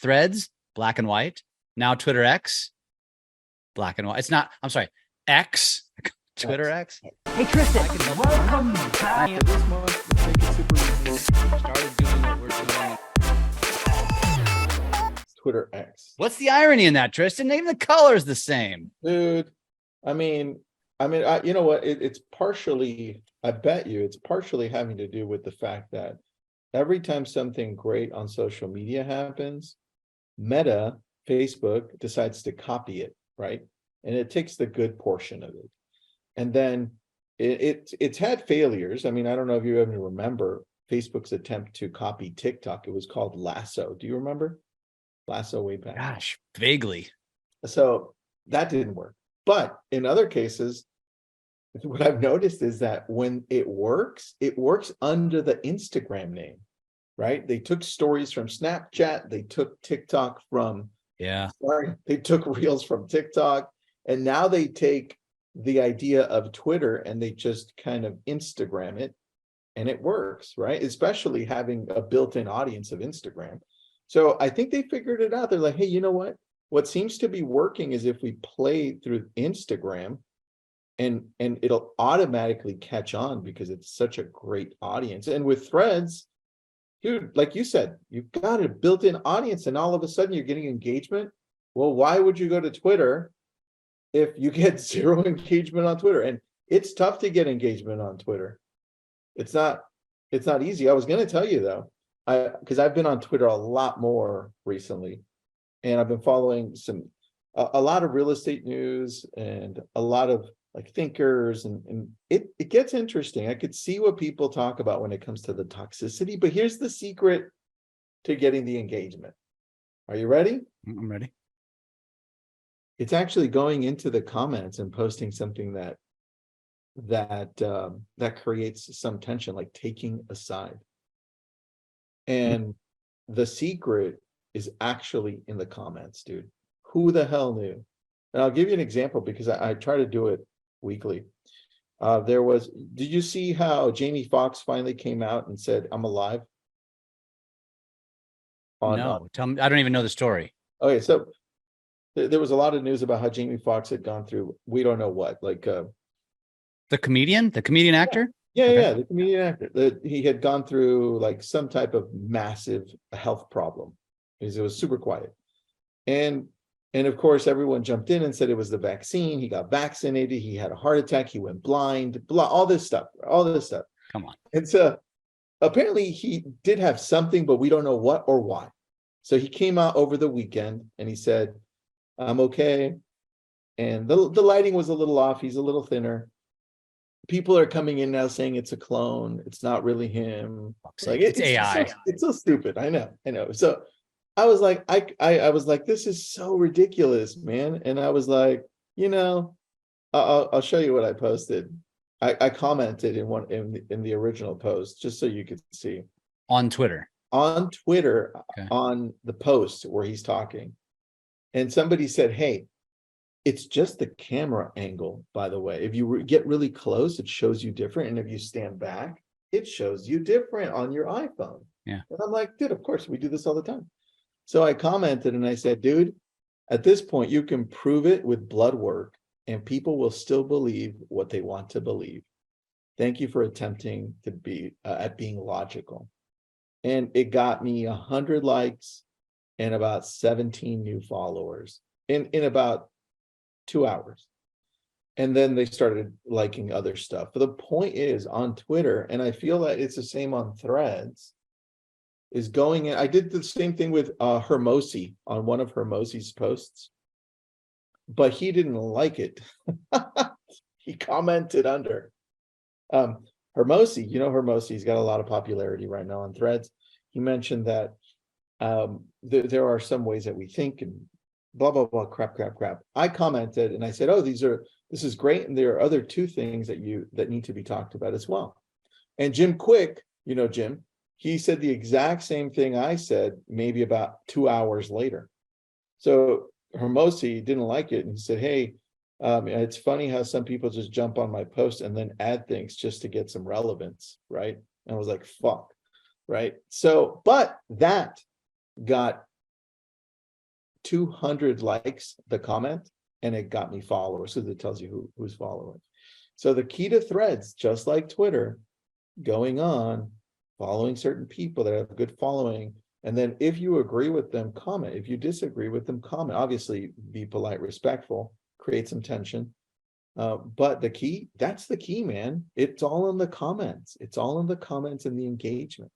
Threads, black and white. Now Twitter X, black and white. It's not, I'm sorry, X, Twitter X. Hey Tristan, welcome back. This month, let's make it super easy. Started doing what we're doing. Twitter X. What's the irony in that, Tristan? Even the color's the same. Dude, I mean, you know what? It's partially, I bet you, it's partially having to do with the fact that every time something great on social media happens, Meta, Facebook, decides to copy it, right? And it takes the good portion of it. And then it's had failures. I mean, I don't know if you even remember Facebook's attempt to copy TikTok. It was called Lasso. Do you remember? Lasso way back. Gosh, vaguely. So that didn't work. But in other cases, what I've noticed is that when it works under the Instagram name, right? They took stories from Snapchat, they took TikTok from, they took Reels from TikTok, and now they take the idea of Twitter and they just kind of Instagram it, and it works, right? Especially having a built-in audience of Instagram. So I think they figured it out. They're like, hey, you know what? What seems to be working is if we play through Instagram, and it'll automatically catch on because it's such a great audience. And with Threads, dude, like you said, you've got a built-in audience and all of a sudden you're getting engagement. Well, why would you go to Twitter if you get zero engagement on Twitter? And it's tough to get engagement on Twitter. It's not easy. I was going to tell you though, because I've been on Twitter a lot more recently, and I've been following a lot of real estate news and a lot of like thinkers, and it gets interesting. I could see what people talk about when it comes to the toxicity, but here's the secret to getting the engagement. Are you ready? I'm ready. It's actually going into the comments and posting something that creates some tension, like taking a side. And the secret is actually in the comments, dude. Who the hell knew? And I'll give you an example because I try to do it weekly. Did you see how Jamie Foxx finally came out and said, I'm alive? No, tell me, I don't even know the story. Okay, so there was a lot of news about how Jamie Foxx had gone through, we don't know what, like the comedian actor? Yeah, the comedian actor. He had gone through like some type of massive health problem because it was super quiet. And of course, everyone jumped in and said it was the vaccine. He got vaccinated. He had a heart attack. He went blind, blah, all this stuff. Come on. And so apparently he did have something, but we don't know what or why. So he came out over the weekend and he said, I'm okay. And the lighting was a little off. He's a little thinner. People are coming in now saying it's a clone. It's not really him. Like it's AI. It's so stupid. I know. So I was like, I was like, this is so ridiculous, man. And I was like, I'll show you what I posted. I commented in the original post just so you could see on Twitter. Okay. On the post where he's talking, and somebody said, hey, it's just the camera angle, by the way. If you get really close, it shows you different, and if you stand back, it shows you different on your iPhone. Yeah. And I'm like, dude, of course we do this all the time. So I commented and I said, dude, at this point, you can prove it with blood work and people will still believe what they want to believe. Thank you for attempting to be at being logical. And it got me 100 likes and about 17 new followers in about 2 hours. And then they started liking other stuff. But the point is on Twitter, and I feel that it's the same on Threads, is going in. I did the same thing with Hermosi on one of Hermosi's posts, but he didn't like it. He commented under. Hermosi, Hermosi's got a lot of popularity right now on Threads. He mentioned that there are some ways that we think and blah, blah, blah, crap. I commented and I said, oh, this is great. And there are other two things that need to be talked about as well. And Jim Quick, Jim, he said the exact same thing I said, maybe about 2 hours later. So Hermosi didn't like it and he said, hey, it's funny how some people just jump on my post and then add things just to get some relevance, right? And I was like, fuck, right? So, but that got 200 likes, the comment, and it got me followers, so it tells you who's following. So the key to threads, just like Twitter, going on, following certain people that have good following, and then if you agree with them, comment. If you disagree with them, comment. Obviously, be polite, respectful, create some tension. But the key, that's the key, man. It's all in the comments. It's all in the comments and the engagement.